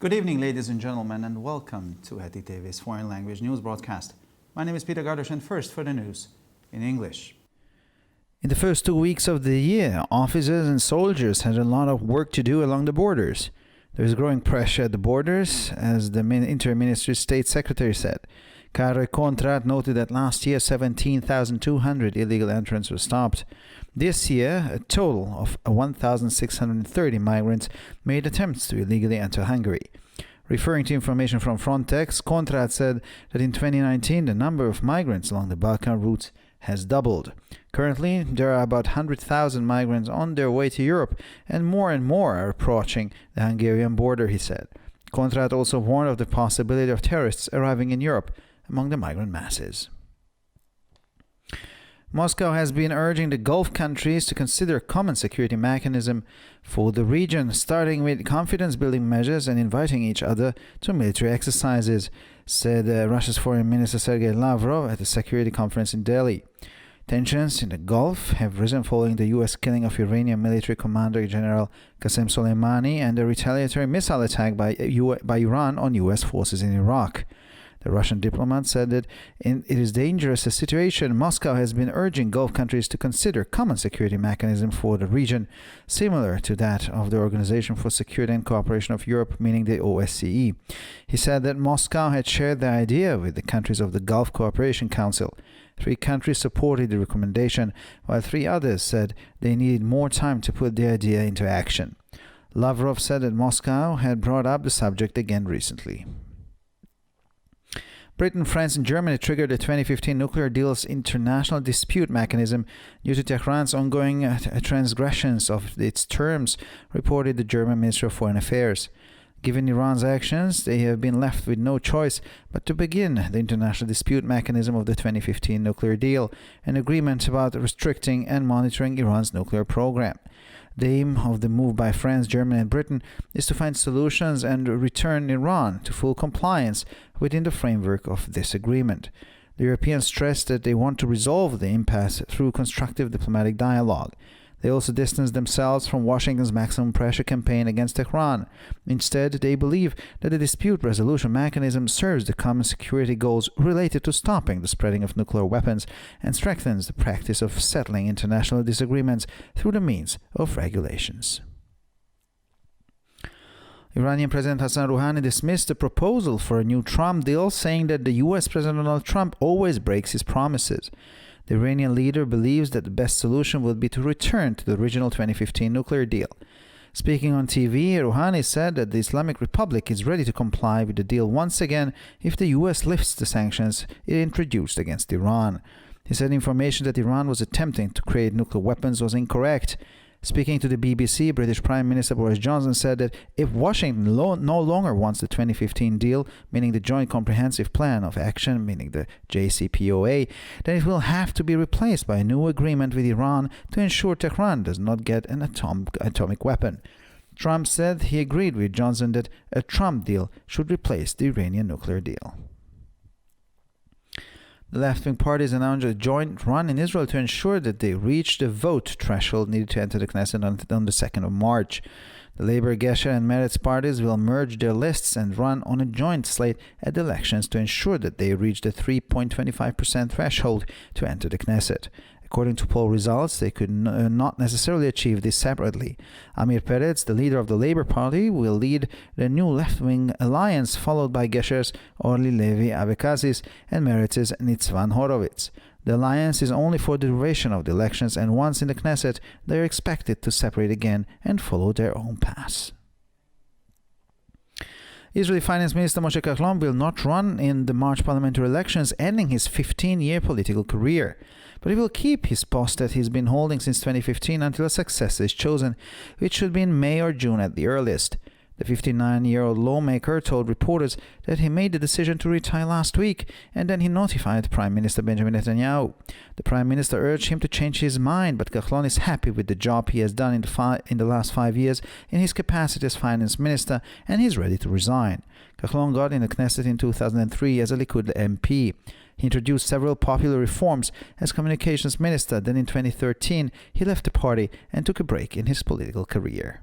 Good evening, ladies and gentlemen, and welcome to Heti TV's foreign language news broadcast. My name is Peter Gardosh, and first for the news in English. In the first 2 weeks of the year, officers and soldiers had a lot of work to do along the borders. There is growing pressure at the borders, as the Inter-Ministry State Secretary said. Karel Contrat noted that last year 17,200 illegal entrants were stopped. This year, a total of 1,630 migrants made attempts to illegally enter Hungary. Referring to information from Frontex, Contrat said that in 2019 the number of migrants along the Balkan route has doubled. Currently, there are about 100,000 migrants on their way to Europe, and more are approaching the Hungarian border, he said. Contrat also warned of the possibility of terrorists arriving in Europe among the migrant masses. Moscow has been urging the Gulf countries to consider a common security mechanism for the region, starting with confidence-building measures and inviting each other to military exercises, said Russia's Foreign Minister Sergei Lavrov at a security conference in Delhi. Tensions in the Gulf have risen following the U.S. killing of Iranian military commander General Qasem Soleimani and a retaliatory missile attack by Iran on U.S. forces in Iraq. The Russian diplomat said that it is dangerous a situation. Moscow has been urging Gulf countries to consider common security mechanism for the region, similar to that of the Organization for Security and Cooperation of Europe, meaning the OSCE. He said that Moscow had shared the idea with the countries of the Gulf Cooperation Council. 3 countries supported the recommendation, while 3 others said they needed more time to put the idea into action. Lavrov said that Moscow had brought up the subject again recently. Britain, France, and Germany triggered the 2015 nuclear deal's international dispute mechanism due to Tehran's ongoing transgressions of its terms, reported the German Ministry of Foreign Affairs. Given Iran's actions, they have been left with no choice but to begin the international dispute mechanism of the 2015 nuclear deal, an agreement about restricting and monitoring Iran's nuclear program. The aim of the move by France, Germany, and Britain is to find solutions and return Iran to full compliance within the framework of this agreement. The Europeans stressed that they want to resolve the impasse through constructive diplomatic dialogue. They also distanced themselves from Washington's maximum pressure campaign against Tehran. Instead, they believe that the dispute resolution mechanism serves the common security goals related to stopping the spreading of nuclear weapons and strengthens the practice of settling international disagreements through the means of regulations. Iranian President Hassan Rouhani dismissed the proposal for a new Trump deal, saying that the U.S. President Donald Trump always breaks his promises. The Iranian leader believes that the best solution would be to return to the original 2015 nuclear deal. Speaking on TV, Rouhani said that the Islamic Republic is ready to comply with the deal once again if the U.S. lifts the sanctions it introduced against Iran. He said information that Iran was attempting to create nuclear weapons was incorrect. Speaking to the BBC, British Prime Minister Boris Johnson said that if Washington no longer wants the 2015 deal, meaning the Joint Comprehensive Plan of Action, meaning the JCPOA, then it will have to be replaced by a new agreement with Iran to ensure Tehran does not get an atomic weapon. Trump said he agreed with Johnson that a Trump deal should replace the Iranian nuclear deal. The left-wing parties announced a joint run in Israel to ensure that they reach the vote threshold needed to enter the Knesset on the 2nd of March. The Labour, Gesher, and Meretz parties will merge their lists and run on a joint slate at the elections to ensure that they reach the 3.25% threshold to enter the Knesset. According to poll results, they could not necessarily achieve this separately. Amir Peretz, the leader of the Labour Party, will lead the new left-wing alliance, followed by Gesher's Orly Levi Abekazis and Meretz's Nitzvan Horowitz. The alliance is only for the duration of the elections, and once in the Knesset, they are expected to separate again and follow their own paths. Israeli Finance Minister Moshe Kahlon will not run in the March parliamentary elections, ending his 15-year political career. But he will keep his post that he's been holding since 2015 until a successor is chosen, which should be in May or June at the earliest. The 59-year-old lawmaker told reporters that he made the decision to retire last week, and then he notified Prime Minister Benjamin Netanyahu. The Prime Minister urged him to change his mind, but Kahlon is happy with the job he has done in the last 5 years in his capacity as finance minister, and he's ready to resign. Kahlon got in the Knesset in 2003 as a Likud MP. He introduced several popular reforms as communications minister. Then in 2013, he left the party and took a break in his political career.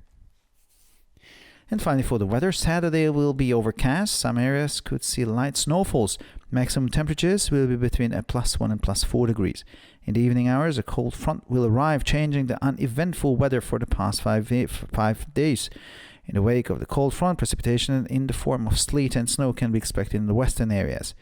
And finally, for the weather, Saturday will be overcast. Some areas could see light snowfalls. Maximum temperatures will be between +1 and +4 degrees. In the evening hours, a cold front will arrive, changing the uneventful weather for the past 5 days. In the wake of the cold front, precipitation in the form of sleet and snow can be expected in the western areas.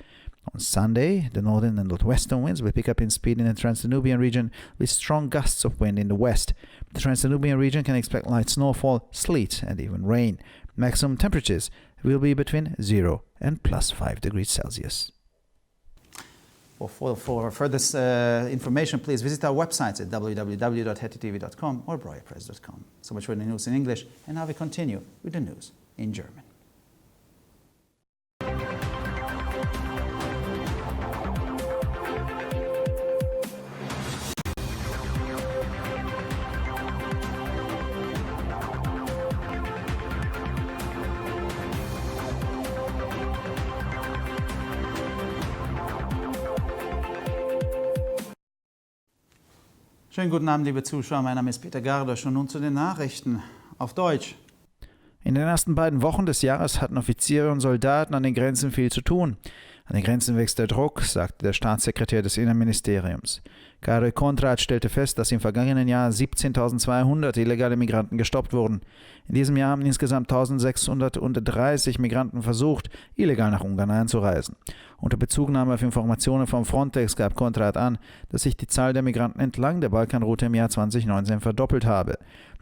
On Sunday, the northern and northwestern winds will pick up in speed in the Trans-Danubian region with strong gusts of wind in the west. The Trans-Danubian region can expect light snowfall, sleet, and even rain. Maximum temperatures will be between 0 and +5 degrees Celsius. For further information, please visit our websites at www.hettytv.com or breuerpress.com. So much for the news in English, and now we continue with the news in German. Schönen guten Abend, liebe Zuschauer. Mein Name ist Peter Gardosch und nun zu den Nachrichten auf Deutsch. In den ersten beiden Wochen des Jahres hatten Offiziere und Soldaten an den Grenzen viel zu tun. An den Grenzen wächst der Druck, sagte der Staatssekretär des Innenministeriums. Karel Konrad stellte fest, dass im vergangenen Jahr 17.200 illegale Migranten gestoppt wurden. In diesem Jahr haben insgesamt 1.630 Migranten versucht, illegal nach Ungarn einzureisen. Unter Bezugnahme auf Informationen vom Frontex gab Konrad an, dass sich die Zahl der Migranten entlang der Balkanroute im Jahr 2019 verdoppelt habe.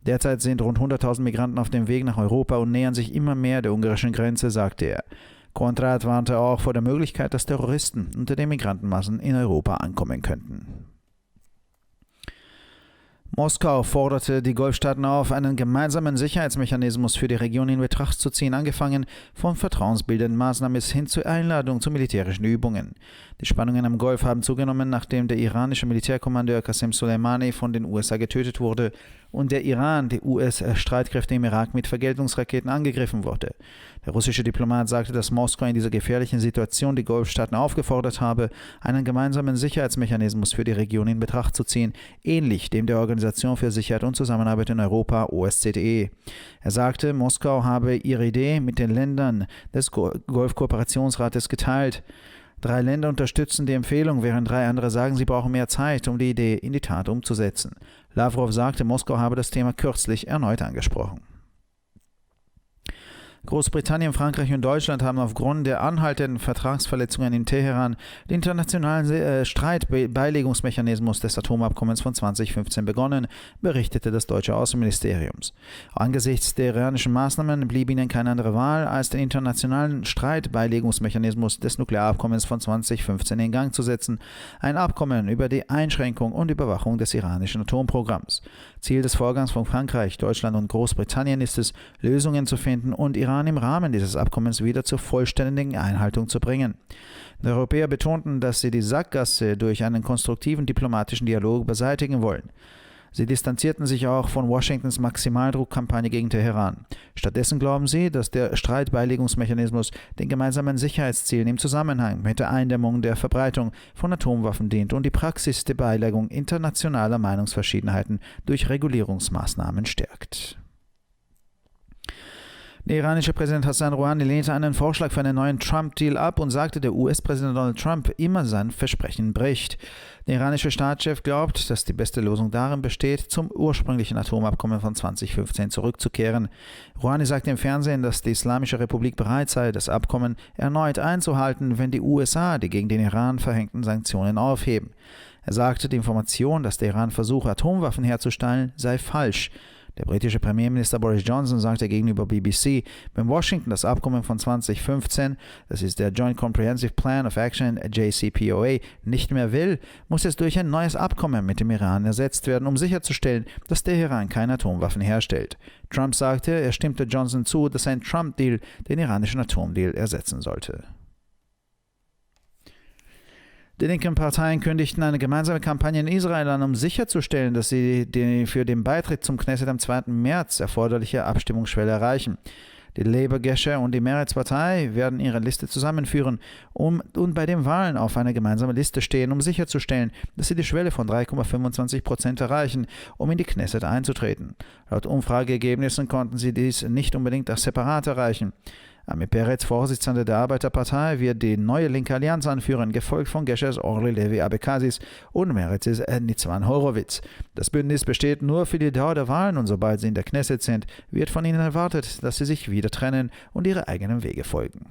Derzeit sind rund 100.000 Migranten auf dem Weg nach Europa und nähern sich immer mehr der ungarischen Grenze, sagte er. Konrad warnte auch vor der Möglichkeit, dass Terroristen unter den Migrantenmassen in Europa ankommen könnten. Moskau forderte die Golfstaaten auf, einen gemeinsamen Sicherheitsmechanismus für die Region in Betracht zu ziehen, angefangen von vertrauensbildenden Maßnahmen bis hin zur Einladung zu militärischen Übungen. Die Spannungen am Golf haben zugenommen, nachdem der iranische Militärkommandeur Qasem Soleimani von den USA getötet wurde und der Iran die US-Streitkräfte im Irak mit Vergeltungsraketen angegriffen wurde. Der russische Diplomat sagte, dass Moskau in dieser gefährlichen Situation die Golfstaaten aufgefordert habe, einen gemeinsamen Sicherheitsmechanismus für die Region in Betracht zu ziehen, ähnlich dem der Organisation für Sicherheit und Zusammenarbeit in Europa, OSZE. Er sagte, Moskau habe ihre Idee mit den Ländern des Golfkooperationsrates geteilt. 3 Länder unterstützen die Empfehlung, während 3 andere sagen, sie brauchen mehr Zeit, um die Idee in die Tat umzusetzen. Lavrov sagte, Moskau habe das Thema kürzlich erneut angesprochen. Großbritannien, Frankreich und Deutschland haben aufgrund der anhaltenden Vertragsverletzungen in Teheran den internationalen Streitbeilegungsmechanismus des Atomabkommens von 2015 begonnen, berichtete das deutsche Außenministerium. Angesichts der iranischen Maßnahmen blieb ihnen keine andere Wahl, als den internationalen Streitbeilegungsmechanismus des Nuklearabkommens von 2015 in Gang zu setzen, ein Abkommen über die Einschränkung und Überwachung des iranischen Atomprogramms. Ziel des Vorgangs von Frankreich, Deutschland und Großbritannien ist es, Lösungen zu finden und Iran im Rahmen dieses Abkommens wieder zur vollständigen Einhaltung zu bringen. Die Europäer betonten, dass sie die Sackgasse durch einen konstruktiven diplomatischen Dialog beseitigen wollen. Sie distanzierten sich auch von Washingtons Maximaldruckkampagne gegen Teheran. Stattdessen glauben sie, dass der Streitbeilegungsmechanismus den gemeinsamen Sicherheitszielen im Zusammenhang mit der Eindämmung der Verbreitung von Atomwaffen dient und die Praxis der Beilegung internationaler Meinungsverschiedenheiten durch Regulierungsmaßnahmen stärkt. Der iranische Präsident Hassan Rouhani lehnte einen Vorschlag für einen neuen Trump-Deal ab und sagte, der US-Präsident Donald Trump immer sein Versprechen bricht. Der iranische Staatschef glaubt, dass die beste Lösung darin besteht, zum ursprünglichen Atomabkommen von 2015 zurückzukehren. Rouhani sagte im Fernsehen, dass die Islamische Republik bereit sei, das Abkommen erneut einzuhalten, wenn die USA die gegen den Iran verhängten Sanktionen aufheben. Er sagte, die Information, dass der Iran versuche, Atomwaffen herzustellen, sei falsch. Der britische Premierminister Boris Johnson sagte gegenüber BBC, wenn Washington das Abkommen von 2015, das ist der Joint Comprehensive Plan of Action JCPOA, nicht mehr will, muss es durch ein neues Abkommen mit dem Iran ersetzt werden, um sicherzustellen, dass der Iran keine Atomwaffen herstellt. Trump sagte, er stimmte Johnson zu, dass ein Trump-Deal den iranischen Atomdeal ersetzen sollte. Die linken Parteien kündigten eine gemeinsame Kampagne in Israel an, um sicherzustellen, dass sie die für den Beitritt zum Knesset am 2. März erforderliche Abstimmungsschwelle erreichen. Die Labour-Gescher und die Mehrheitspartei werden ihre Liste zusammenführen und bei den Wahlen auf einer gemeinsamen Liste stehen, um sicherzustellen, dass sie die Schwelle von 3,25% erreichen, um in die Knesset einzutreten. Laut Umfrageergebnissen konnten sie dies nicht unbedingt als separat erreichen. Ami Peretz, Vorsitzender der Arbeiterpartei, wird die neue linke Allianz anführen, gefolgt von Geschers Orly Levi Abekazis und Meretzes Nitzwan Horowitz. Das Bündnis besteht nur für die Dauer der Wahlen und sobald sie in der Knesset sind, wird von ihnen erwartet, dass sie sich wieder trennen und ihre eigenen Wege folgen.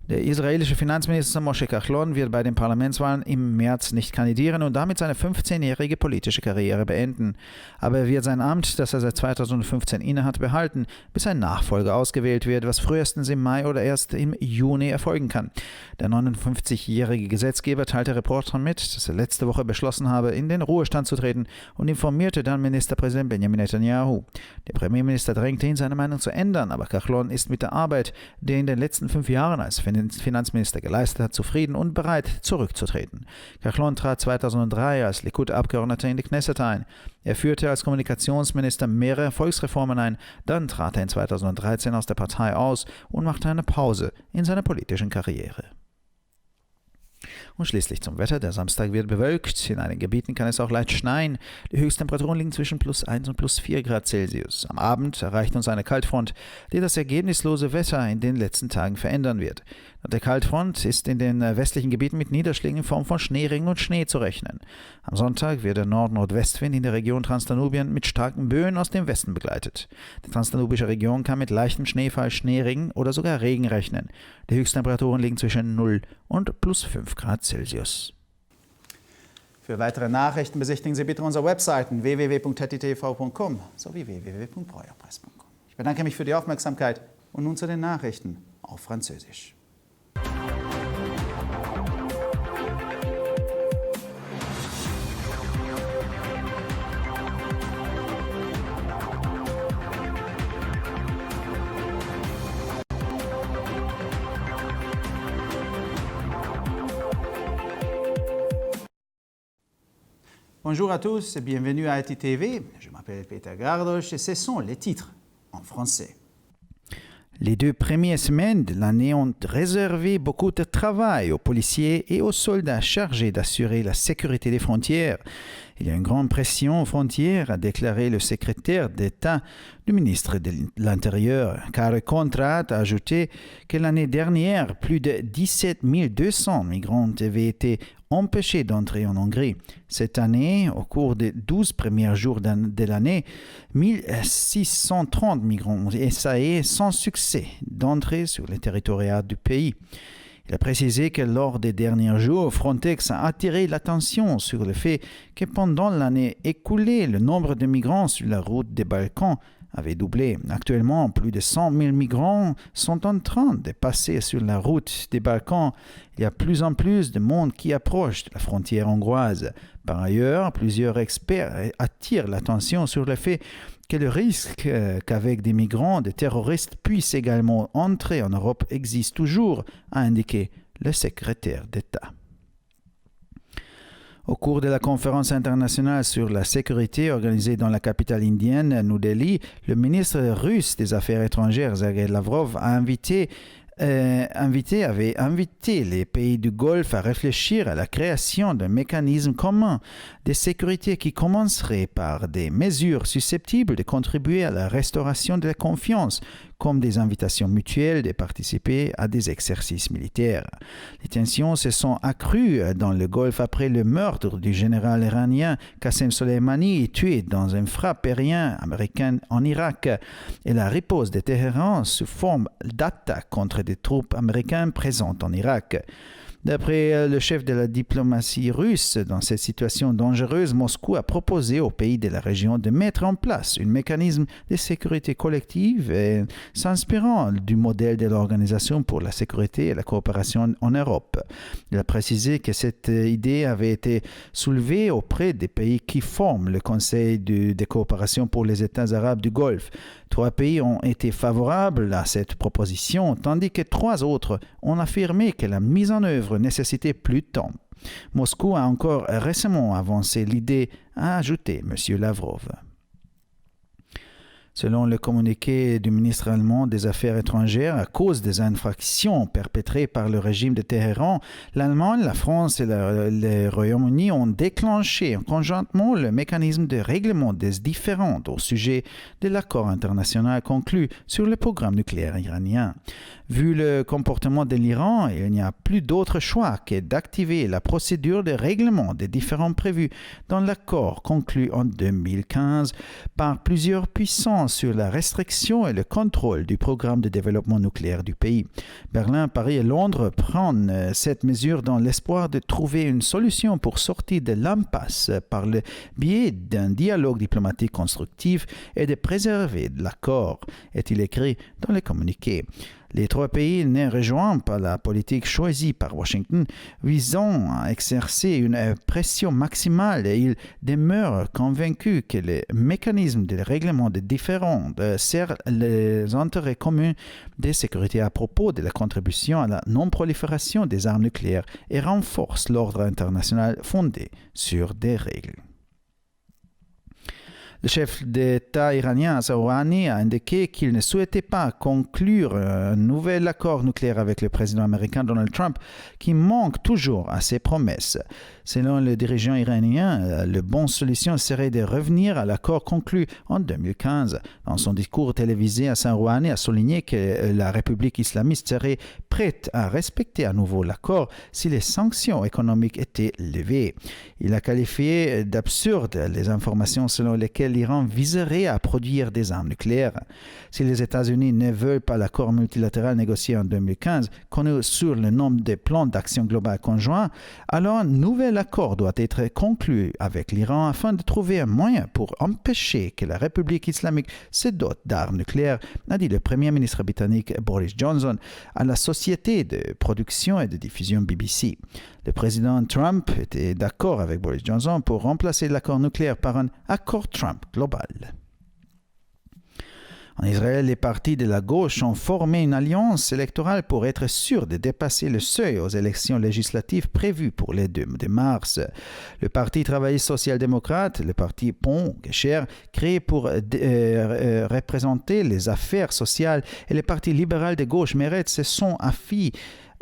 Der israelische Finanzminister Moshe Kachlon wird bei den Parlamentswahlen im März nicht kandidieren und damit seine 15-jährige politische Karriere beenden. Aber er wird sein Amt, das er seit 2015 innehat, behalten, bis ein Nachfolger ausgewählt wird, was frühestens im Mai oder erst im Juni erfolgen kann. Der 59-jährige Gesetzgeber teilte Reportern mit, dass er letzte Woche beschlossen habe, in den Ruhestand zu treten und informierte dann Ministerpräsident Benjamin Netanyahu. Der Premierminister drängte ihn, seine Meinung zu ändern, aber Kachlon ist mit der Arbeit, die er in den letzten 5 Jahren als Finanzminister geleistet hat, zufrieden und bereit, zurückzutreten. Kachlon trat 2003 als Likud-Abgeordneter in die Knesset ein. Er führte als Kommunikationsminister mehrere Volksreformen ein, dann trat er in 2013 aus der Partei aus und machte eine Pause in seiner politischen Karriere. Und schließlich zum Wetter. Der Samstag wird bewölkt. In einigen Gebieten kann es auch leicht schneien. Die Höchsttemperaturen liegen zwischen +1 und +4 Grad Celsius. Am Abend erreicht uns eine Kaltfront, die das ergebnislose Wetter in den letzten Tagen verändern wird. Der Kaltfront ist in den westlichen Gebieten mit Niederschlägen in Form von Schneeregen und Schnee zu rechnen. Am Sonntag wird der Nord-Nordwestwind in der Region Transdanubien mit starken Böen aus dem Westen begleitet. Die transdanubische Region kann mit leichtem Schneefall, Schneeregen oder sogar Regen rechnen. Die Höchsttemperaturen liegen zwischen 0 und +5 Grad Celsius. Für weitere Nachrichten besichtigen Sie bitte unsere Webseiten www.ttv.com sowie www.breuerpress.com. Ich bedanke mich für die Aufmerksamkeit und nun zu den Nachrichten auf Französisch. Bonjour à tous et bienvenue à ITV. Je m'appelle Peter Gardosch et ce sont les titres en français. Les 2 premières semaines de l'année ont réservé beaucoup de travail aux policiers et aux soldats chargés d'assurer la sécurité des frontières. Il y a une grande pression aux frontières, a déclaré le secrétaire d'État du ministre de l'Intérieur. Car Contra a ajouté que l'année dernière, plus de 17 200 migrants avaient été empêchés d'entrer en Hongrie. Cette année, au cours des 12 premiers jours de l'année, 1630 migrants ont essayé sans succès d'entrer sur le territoire du pays. Il a précisé que lors des derniers jours, Frontex a attiré l'attention sur le fait que pendant l'année écoulée, le nombre de migrants sur la route des Balkans avait doublé. Actuellement, plus de 100 000 migrants sont en train de passer sur la route des Balkans. Il y a plus en plus de monde qui approche de la frontière hongroise. Par ailleurs, plusieurs experts attirent l'attention sur le fait que le risque qu'avec des migrants, des terroristes puissent également entrer en Europe existe toujours, a indiqué le secrétaire d'État. Au cours de la conférence internationale sur la sécurité organisée dans la capitale indienne, New Delhi, le ministre russe des Affaires étrangères, Sergei Lavrov, avait invité les pays du Golfe à réfléchir à la création d'un mécanisme commun de sécurité qui commencerait par des mesures susceptibles de contribuer à la restauration de la confiance, comme des invitations mutuelles de participer à des exercices militaires. Les tensions se sont accrues dans le Golfe après le meurtre du général iranien Qassem Soleimani, tué dans une frappe aérienne américaine en Irak, et la riposte de Téhéran sous forme d'attaque contre des troupes américaines présentes en Irak. D'après le chef de la diplomatie russe, dans cette situation dangereuse, Moscou a proposé aux pays de la région de mettre en place un mécanisme de sécurité collective s'inspirant du modèle de l'Organisation pour la sécurité et la coopération en Europe. Il a précisé que cette idée avait été soulevée auprès des pays qui forment le Conseil de coopération pour les États arabes du Golfe. 3 pays ont été favorables à cette proposition, tandis que 3 autres ont affirmé que la mise en œuvre nécessitait plus de temps. Moscou a encore récemment avancé l'idée, a ajouté M. Lavrov. Selon le communiqué du ministre allemand des Affaires étrangères, à cause des infractions perpétrées par le régime de Téhéran, l'Allemagne, la France et le Royaume-Uni ont déclenché conjointement le mécanisme de règlement des différends au sujet de l'accord international conclu sur le programme nucléaire iranien. Vu le comportement de l'Iran, il n'y a plus d'autre choix que d'activer la procédure de règlement des différends prévus dans l'accord conclu en 2015 par plusieurs puissances sur la restriction et le contrôle du programme de développement nucléaire du pays. Berlin, Paris et Londres prennent cette mesure dans l'espoir de trouver une solution pour sortir de l'impasse par le biais d'un dialogue diplomatique constructif et de préserver l'accord, est-il écrit dans le communiqué. Les trois pays ne rejoignent pas la politique choisie par Washington visant à exercer une pression maximale et ils demeurent convaincus que le mécanisme de règlement des différends sert les intérêts communs de sécurité à propos de la contribution à la non-prolifération des armes nucléaires et renforce l'ordre international fondé sur des règles. Le chef d'État iranien Hassan Rouhani a indiqué qu'il ne souhaitait pas conclure un nouvel accord nucléaire avec le président américain Donald Trump, qui manque toujours à ses promesses. Selon le dirigeant iranien, la bonne solution serait de revenir à l'accord conclu en 2015. Dans son discours télévisé, Hassan Rouhani a souligné que la République islamiste serait prête à respecter à nouveau l'accord si les sanctions économiques étaient levées. Il a qualifié d'absurdes les informations selon lesquelles l'Iran viserait à produire des armes nucléaires. Si les États-Unis ne veulent pas l'accord multilatéral négocié en 2015, connu sur le nom des plans d'action globale conjoints, alors un nouvel accord doit être conclu avec l'Iran afin de trouver un moyen pour empêcher que la République islamique se dote d'armes nucléaires, a dit le Premier ministre britannique Boris Johnson à la société de production et de diffusion BBC. Le président Trump était d'accord avec Boris Johnson pour remplacer l'accord nucléaire par un accord Trump global. En Israël, les partis de la gauche ont formé une alliance électorale pour être sûrs de dépasser le seuil aux élections législatives prévues pour les 2 mars. Le Parti travailliste social-démocrate, le Parti Pont Gesher, créé pour représenter les affaires sociales, et le Parti libéral de gauche Meretz se sont affiliés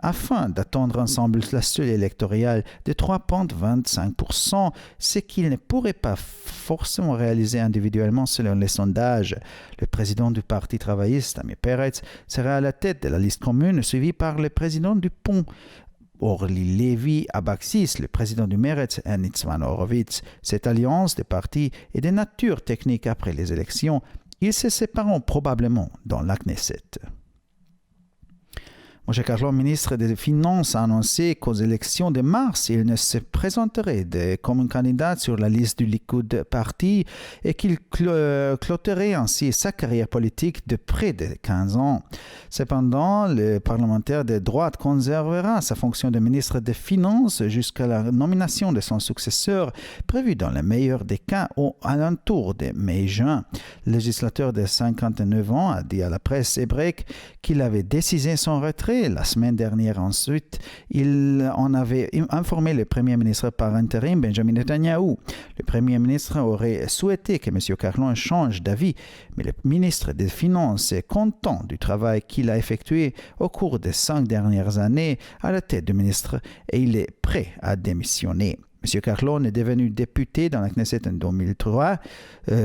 afin d'attendre ensemble la seuil électorale de 3,25%, ce qu'ils ne pourraient pas forcément réaliser individuellement selon les sondages. Le président du Parti travailliste, Ami Peretz, sera à la tête de la liste commune, suivi par le président du Pont, Orly Levy Abaxis, le président du Meretz, Nitzman Horowitz. Cette alliance des partis est de nature technique après les élections. Ils se sépareront probablement dans la Knesset. Moshe Carlon, ministre des Finances, a annoncé qu'aux élections de mars, il ne se présenterait comme un candidat sur la liste du Likud Party et qu'il clôturerait ainsi sa carrière politique de près de 15 ans. Cependant, le parlementaire de droite conservera sa fonction de ministre des Finances jusqu'à la nomination de son successeur, prévue dans le meilleur des cas au alentour de mai-juin. Le législateur de 59 ans a dit à la presse hébraïque qu'il avait décidé son retrait la semaine dernière. Ensuite, il en avait informé le Premier ministre par intérim, Benjamin Netanyahu. Le Premier ministre aurait souhaité que M. Carlon change d'avis, mais le ministre des Finances est content du travail qu'il a effectué au cours des 5 dernières années à la tête du ministre et il est prêt à démissionner. M. Carlon est devenu député dans la Knesset en 2003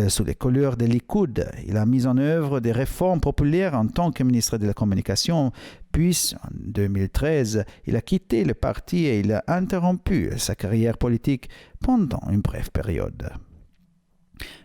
sous les couleurs de Likoud. Il a mis en œuvre des réformes populaires en tant que ministre de la Communication. Puis, en 2013, il a quitté le parti et il a interrompu sa carrière politique pendant une brève période.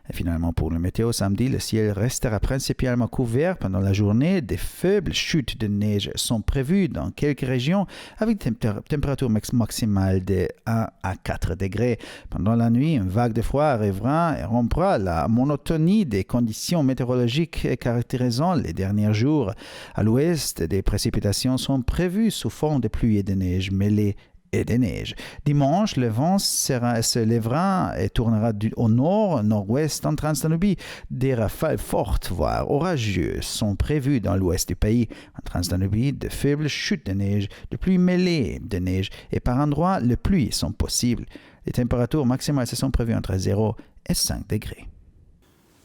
Et finalement, pour le météo, samedi, le ciel restera principalement couvert pendant la journée. Des faibles chutes de neige sont prévues dans quelques régions avec des températures maximales de 1 à 4 degrés. Pendant la nuit, une vague de froid arrivera et rompra la monotonie des conditions météorologiques caractérisant les derniers jours. À l'ouest, des précipitations sont prévues sous forme de pluie et de neige mêlées et de neige. Dimanche, le vent se lèvera et tournera au nord-nord-ouest en Transdanubie. Des rafales fortes, voire orageuses, sont prévues dans l'ouest du pays. En Transdanubie, de faibles chutes de neige, de pluie mêlée de neige et par endroits, les pluies sont possibles. Les températures maximales se sont prévues entre 0 et 5 degrés.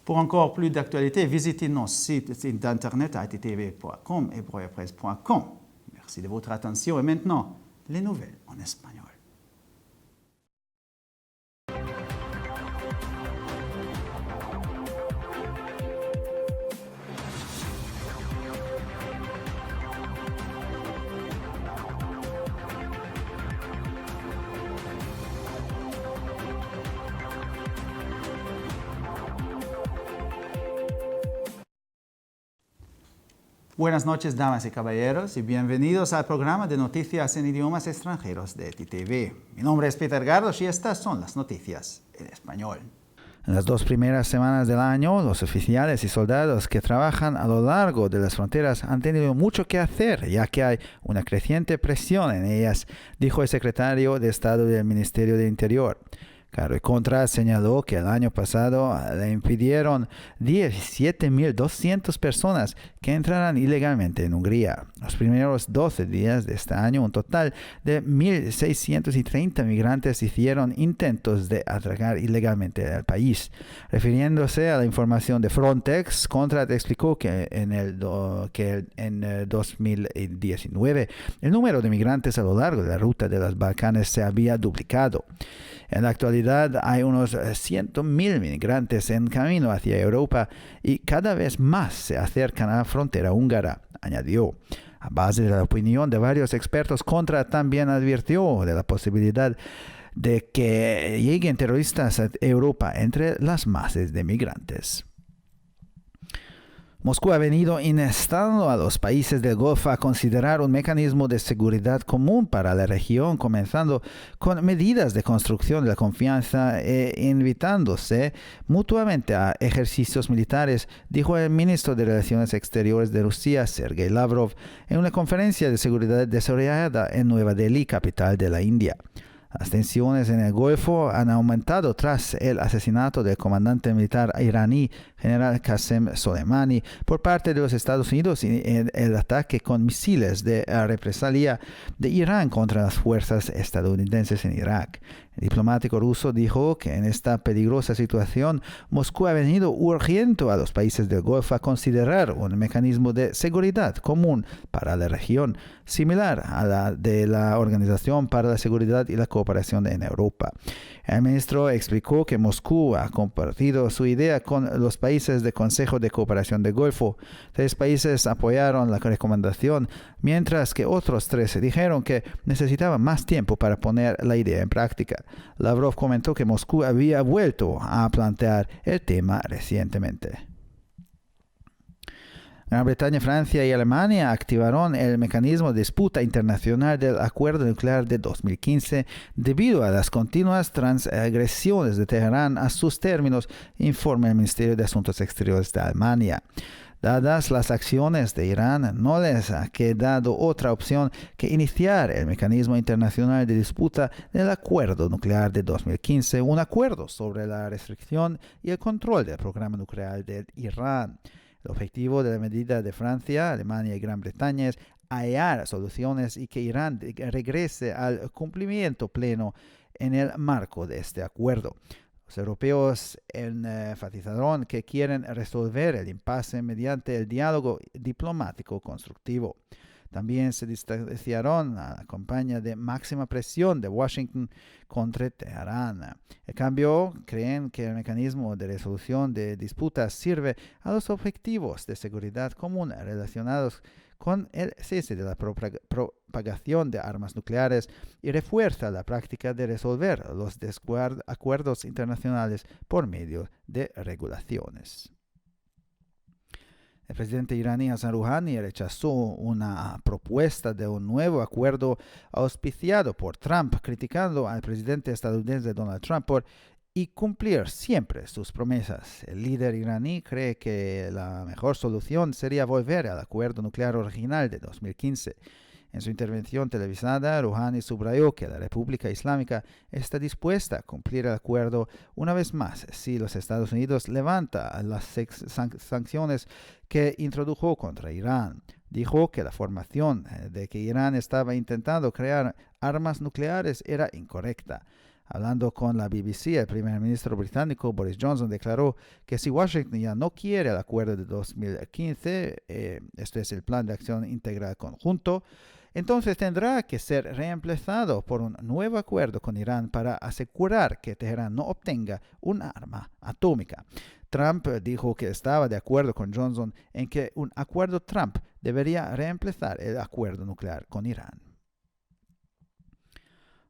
Pour encore plus d'actualités, visitez nos sites d'internet ittv.com et broyapresse.com. Merci de votre attention et maintenant, les nouvelles en espagnol. Buenas noches, damas y caballeros, y bienvenidos al programa de noticias en idiomas extranjeros de TTV. Mi nombre es Peter Gardos y estas son las noticias en español. En las 2 primeras semanas del año, los oficiales y soldados que trabajan a lo largo de las fronteras han tenido mucho que hacer, ya que hay una creciente presión en ellas, dijo el secretario de Estado del Ministerio del Interior. Caro y Contra señaló que el año pasado le impidieron 17.200 personas que entraran ilegalmente en Hungría. Los primeros 12 días de este año, un total de 1.630 migrantes hicieron intentos de atracar ilegalmente al país. Refiriéndose a la información de Frontex, Contra explicó que en 2019 el número de migrantes a lo largo de la ruta de los Balcanes se había duplicado. En la actualidad hay unos 100.000 migrantes en camino hacia Europa y cada vez más se acercan a la frontera húngara, añadió. A base de la opinión de varios expertos, Contra también advirtió de la posibilidad de que lleguen terroristas a Europa entre las masas de migrantes. Moscú ha venido instando a los países del Golfo a considerar un mecanismo de seguridad común para la región, comenzando con medidas de construcción de la confianza e invitándose mutuamente a ejercicios militares, dijo el ministro de Relaciones Exteriores de Rusia, Sergei Lavrov, en una conferencia de seguridad desarrollada en Nueva Delhi, capital de la India. Las tensiones en el Golfo han aumentado tras el asesinato del comandante militar iraní general Qasem Soleimani por parte de los Estados Unidos y el ataque con misiles de represalia de Irán contra las fuerzas estadounidenses en Irak. El diplomático ruso dijo que en esta peligrosa situación Moscú ha venido urgiendo a los países del Golfo a considerar un mecanismo de seguridad común para la región, similar a la de la Organización para la Seguridad y la Cooperación en Europa. El ministro explicó que Moscú ha compartido su idea con los países del Consejo de Cooperación del Golfo. 3 países apoyaron la recomendación, mientras que otros 3 dijeron que necesitaban más tiempo para poner la idea en práctica. Lavrov comentó que Moscú había vuelto a plantear el tema recientemente. Gran Bretaña, Francia y Alemania activaron el mecanismo de disputa internacional del acuerdo nuclear de 2015 debido a las continuas transgresiones de Teherán a sus términos, informa el Ministerio de Asuntos Exteriores de Alemania. Dadas las acciones de Irán, no les ha quedado otra opción que iniciar el mecanismo internacional de disputa del acuerdo nuclear de 2015, un acuerdo sobre la restricción y el control del programa nuclear de Irán. El objetivo de la medida de Francia, Alemania y Gran Bretaña es hallar soluciones y que Irán regrese al cumplimiento pleno en el marco de este acuerdo. Los europeos enfatizaron que quieren resolver el impasse mediante el diálogo diplomático constructivo. También se distanciaron a la campaña de máxima presión de Washington contra Teherán. En cambio, creen que el mecanismo de resolución de disputas sirve a los objetivos de seguridad común relacionados con el cese de la propagación de armas nucleares y refuerza la práctica de resolver los acuerdos internacionales por medio de regulaciones. El presidente iraní Hassan Rouhani rechazó una propuesta de un nuevo acuerdo auspiciado por Trump, criticando al presidente estadounidense Donald Trump por cumplir siempre sus promesas. El líder iraní cree que la mejor solución sería volver al acuerdo nuclear original de 2015. En su intervención televisada, Rouhani subrayó que la República Islámica está dispuesta a cumplir el acuerdo una vez más si los Estados Unidos levantan las sanciones que introdujo contra Irán. Dijo que la formación de que Irán estaba intentando crear armas nucleares era incorrecta. Hablando con la BBC, el primer ministro británico Boris Johnson declaró que si Washington ya no quiere el acuerdo de 2015, esto es el Plan de Acción Integral Conjunto, entonces tendrá que ser reemplazado por un nuevo acuerdo con Irán para asegurar que Teherán no obtenga un arma atómica. Trump dijo que estaba de acuerdo con Johnson en que un acuerdo Trump debería reemplazar el acuerdo nuclear con Irán.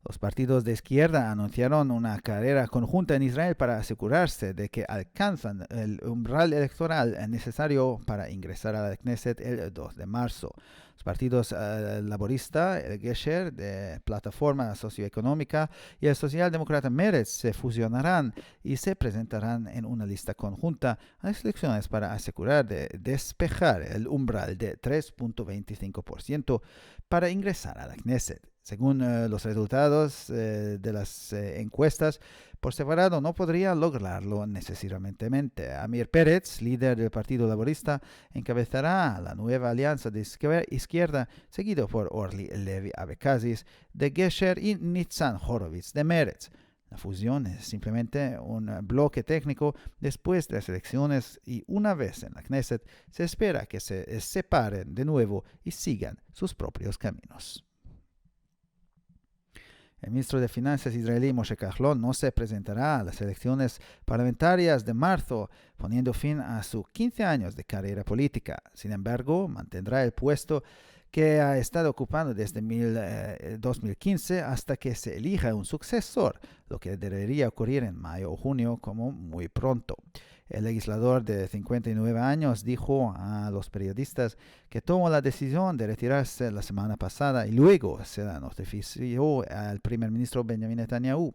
Los partidos de izquierda anunciaron una carrera conjunta en Israel para asegurarse de que alcanzan el umbral electoral necesario para ingresar a la Knesset el 2 de marzo. Los partidos laborista, el Gesher de Plataforma Socioeconómica y el socialdemócrata Meretz se fusionarán y se presentarán en una lista conjunta a las elecciones para asegurar de despejar el umbral de 3.25% para ingresar a la Knesset. Según los resultados de las encuestas, por separado no podría lograrlo necesariamente. Amir Peretz, líder del Partido Laborista, encabezará la nueva alianza de izquierda, seguido por Orly Levi Abekazis de Gesher y Nitzan Horowitz de Meretz. La fusión es simplemente un bloque técnico después de las elecciones y una vez en la Knesset se espera que se separen de nuevo y sigan sus propios caminos. El ministro de Finanzas israelí Moshe Kahlon no se presentará a las elecciones parlamentarias de marzo, poniendo fin a sus 15 años de carrera política. Sin embargo, mantendrá el puesto que ha estado ocupando desde 2015 hasta que se elija un sucesor, lo que debería ocurrir en mayo o junio como muy pronto. El legislador de 59 años dijo a los periodistas que tomó la decisión de retirarse la semana pasada y luego se la notificó al primer ministro Benjamin Netanyahu.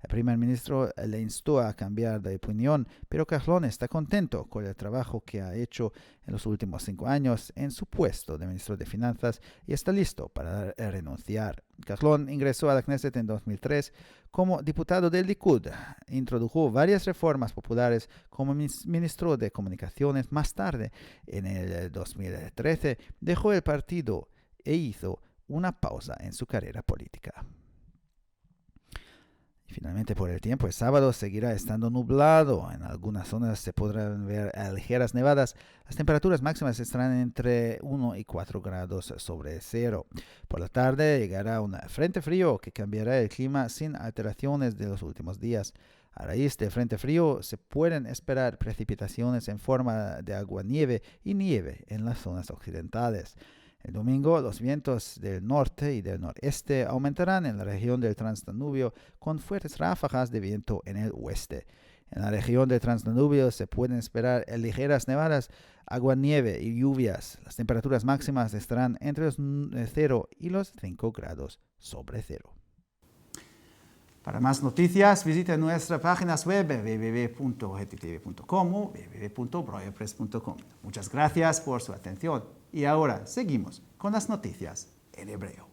El primer ministro le instó a cambiar de opinión, pero Kahlon está contento con el trabajo que ha hecho en los últimos 5 años en su puesto de ministro de Finanzas y está listo para renunciar. Kahlon ingresó a la Knesset en 2003 como diputado del Likud. Introdujo varias reformas populares como ministro de Comunicaciones. Más tarde, en el 2013, dejó el partido e hizo una pausa en su carrera política. Finalmente, por el tiempo, el sábado seguirá estando nublado. En algunas zonas se podrán ver ligeras nevadas. Las temperaturas máximas estarán entre 1 y 4 grados sobre cero. Por la tarde llegará un frente frío que cambiará el clima sin alteraciones de los últimos días. A raíz del frente frío se pueden esperar precipitaciones en forma de aguanieve y nieve en las zonas occidentales. El domingo, los vientos del norte y del noreste aumentarán en la región del Transdanubio con fuertes ráfagas de viento en el oeste. En la región del Transdanubio se pueden esperar ligeras nevadas, aguanieve y lluvias. Las temperaturas máximas estarán entre los 0 y los 5 grados sobre cero. Para más noticias, visite nuestras páginas web www.ttv.com o www.broyerpress.com. Muchas gracias por su atención. Y ahora seguimos con las noticias en hebreo.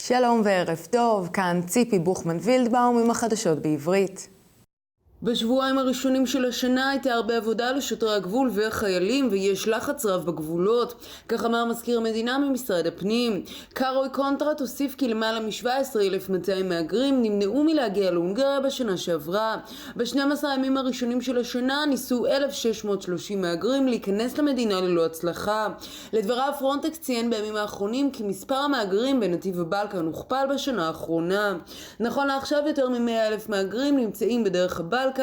שלום וערב טוב, כאן ציפי בוכמן וילדבאום עם החדשות בעברית. בשבועיים הראשונים של השנה הייתה הרבה עבודה לשוטרי הגבול והחיילים ויש לחץ רב בגבולות, כך אמר מזכיר המדינה ממשרד הפנים. קארוי קונטרט הוסיף כי למעלה מ-17,200 מהגרים נמנעו מלהגיע להונגריה בשנה שעברה. ב-12 הימים הראשונים של השנה ניסו 1,630 מהגרים להיכנס למדינה ללא הצלחה. לדבריו פרונטקס ציין בימים האחרונים כי מספר המהגרים בנתיב הבלקן הוכפל בשנה האחרונה. נכון לעכשיו יותר מ-100,000 מהגרים נמצאים בדרך הבלקן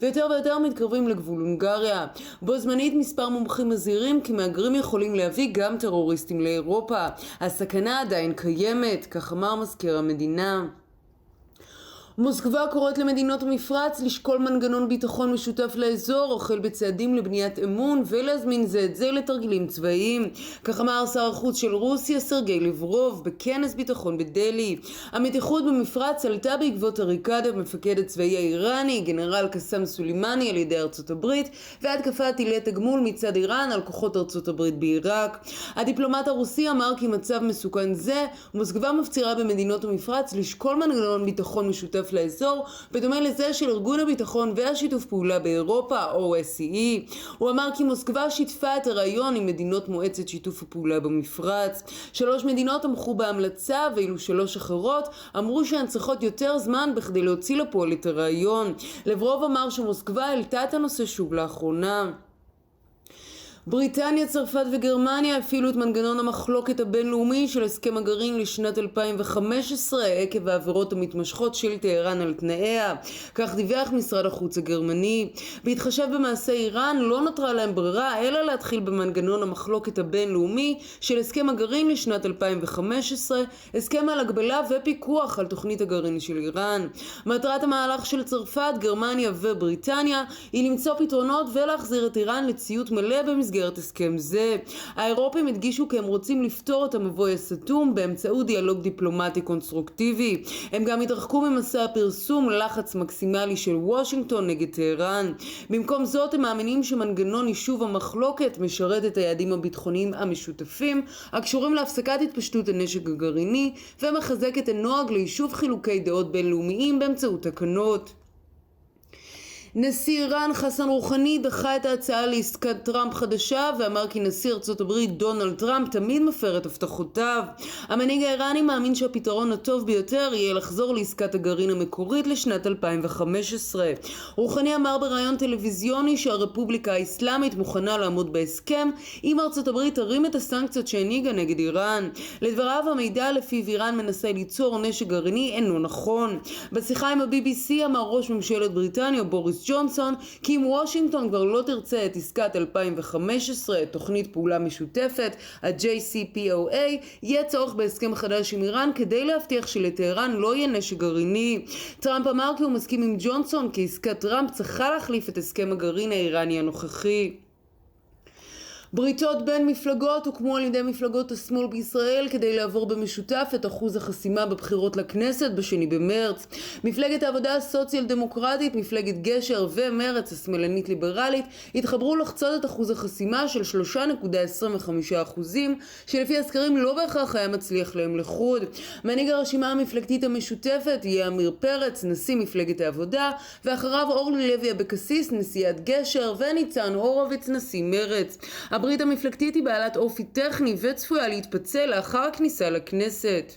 ויותר ויותר מתקרבים לגבול הונגריה. בו זמנית מספר מומחים מזהירים כי מהגרים יכולים להביא גם טרוריסטים לאירופה. הסכנה עדיין קיימת, כך אמר מזכיר המדינה. מוסקבה קוראת למדינות המפרץ לשקול מנגנון ביטחון משותף לאזור, החל בצעדים לבניית אמון ולהזמין זה את זה לתרגילים צבאיים. כך אמר שר החוץ של רוסיה סרגי לברוב בכנס ביטחון בדלי. המתיחות במפרץ עלתה בעקבות עריקת המפקד הצבאי האיראני גנרל קסם סולימני על ידי ארצות הברית והתקפת טילי תגמול מצד איראן על כוחות ארצות הברית בעיראק. הדיפלומט הרוסי אמר כי מצב מסוכן זה מוסקבה מפצירה במדינות המפרץ לשקול מנגנון ביטחון משותף לאזור, בדומה לזה של ארגון הביטחון והשיתוף פעולה באירופה, OSCE. הוא אמר כי מוסקבה שיתפה את הרעיון עם מדינות מועצת שיתוף הפעולה במפרץ. 3 מדינות תמכו בהמלצה, ואילו 3 אחרות אמרו שהן צריכות יותר זמן בכדי להוציא לפועל את הרעיון. לברוב אמר שמוסקבה העלתה את הנושא שוב לאחרונה. בריטניה, צרפת וגרמניה הפעילו את מנגנון המחלוקת הבינלאומי של הסכם הגרעין לשנת 2015 עקב העבירות המתמשכות של טהרן על תנאיה. כך דיווח משרד החוץ הגרמני. בהתחשב במעשה איראן לא נותרה להם ברירה אלא להתחיל במנגנון המחלוקת הבינלאומי של הסכם הגרעין לשנת 2015, הסכם על הגבלה ופיקוח על תוכנית הגרעין של איראן. מטרת המהלך של צרפת, גרמניה ובריטניה היא למצוא פתרונות ולהחזיר את איראן לציות מלא במסגרת הסכם זה. האירופים הדגישו כי הם רוצים לפתור את המבוי הסתום באמצעות דיאלוג דיפלומטי קונסטרוקטיבי. הם גם התרחקו ממסע הפרסום לחץ מקסימלי של וושינגטון נגד טהרן. במקום זאת הם מאמינים שמנגנון יישוב המחלוקת משרת את היעדים הביטחוניים המשותפים הקשורים להפסקת התפשטות הנשק הגרעיני ומחזק את הנוהג ליישוב חילוקי דעות בינלאומיים באמצעות תקנות. נשיא איראן חסן רוחני דחה את ההצעה לעסקת טראמפ חדשה ואמר כי נשיא ארצות הברית דונלד טראמפ תמיד מפר את הבטחותיו. המנהיג האיראני מאמין שהפתרון הטוב ביותר יהיה לחזור לעסקת הגרעין המקורית לשנת 2015. רוחני אמר בראיון טלוויזיוני שהרפובליקה האסלאמית מוכנה לעמוד בהסכם אם ארצות הברית תרים את הסנקציות שהנהיגה נגד איראן. לדבריו, המידע לפיו איראן מנסה ליצור נשק גרעיני אינו נכון. בשיחה עם ה-BBC אמר ראש ממשלת בריטניה בוריס ג'ונסון כי אם וושינגטון כבר לא תרצה את עסקת 2015, תוכנית פעולה משותפת, ה-JCPOA, יהיה צורך בהסכם חדש עם איראן כדי להבטיח שלטהרן לא יהיה נשק גרעיני. טראמפ אמר כי הוא מסכים עם ג'ונסון כי עסקת טראמפ צריכה להחליף את הסכם הגרעין האיראני הנוכחי. בריתות בין מפלגות הוקמו על ידי מפלגות השמאל בישראל כדי לעבור במשותף את אחוז החסימה בבחירות לכנסת ב2 במרץ. מפלגת העבודה הסוציאל דמוקרטית, מפלגת גשר ומרץ השמאלנית ליברלית התחברו לחצות את אחוז החסימה של 3.25% שלפי הסקרים לא בהכרח היה מצליח להם לחוד. מנהיג הרשימה המפלגתית המשותפת יהיה אמיר פרץ, נשיא מפלגת העבודה, ואחריו אורלי לוי אבקסיס, נשיאת גשר, וניצן הורוביץ, נשיא מרץ. הברית המפלגתית היא בעלת אופי טכני וצפויה להתפצל לאחר הכניסה לכנסת.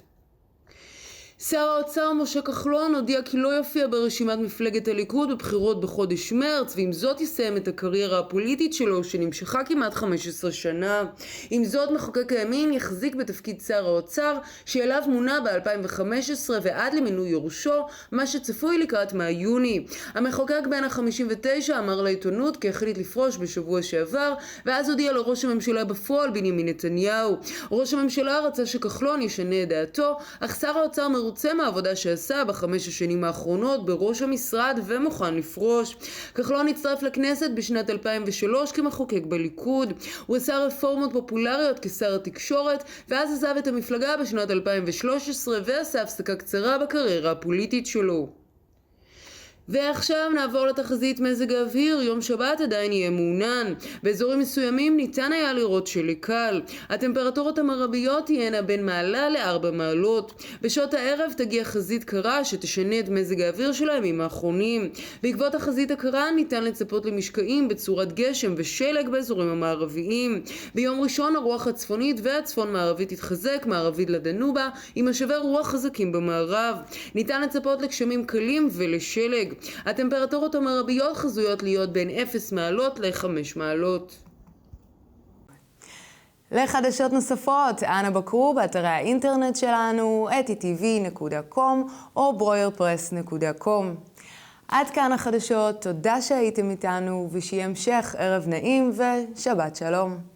שר האוצר משה כחלון הודיע כי לא יופיע ברשימת מפלגת הליכוד בבחירות בחודש מרץ, ועם זאת יסיים את הקריירה הפוליטית שלו שנמשכה כמעט 15 שנה. עם זאת, מחוקק הימין יחזיק בתפקיד שר האוצר שאליו מונה ב-2015 ועד למינוי יורשו, מה שצפוי לקראת מאי-יוני. המחוקק בן ה-59 אמר לעיתונות כי החליט לפרוש בשבוע שעבר, ואז הודיע לראש הממשלה בפועל בנימין נתניהו. ראש הממשלה רצה שכחלון ישנה את דעתו, אך שר האוצר מרוצה מהעבודה שעשה ב5 השנים האחרונות בראש המשרד ומוכן לפרוש. כחלון הצטרף לכנסת בשנת 2003 כמחוקק בליכוד. הוא עשה רפורמות פופולריות כשר התקשורת, ואז עזב את המפלגה בשנת 2013 ועשה הפסקה קצרה בקריירה הפוליטית שלו. ועכשיו נעבור לתחזית מזג האוויר. יום שבת עדיין יהיה מעונן. באזורים מסוימים ניתן היה לראות שלי קל. הטמפרטורות המרביות תהיינה בין מעלה ל4 מעלות. בשעות הערב תגיע חזית קרה שתשנה את מזג האוויר של הימים האחרונים. בעקבות החזית הקרה ניתן לצפות למשקעים בצורת גשם ושלג באזורים המערביים. ביום ראשון הרוח הצפונית והצפון מערבית תתחזק מערבית לדנובה עם משבי רוח חזקים במערב. ניתן לצפות לגשמים קלים ולשלג. הטמפרטורות המרביות חזויות להיות בין 0 מעלות ל5 מעלות. לחדשות נוספות, אנא בקרו באתרי האינטרנט שלנו, etitv.com או broyerpress.com. עד כאן החדשות, תודה שהייתם איתנו ושיהיה המשך ערב נעים ושבת שלום.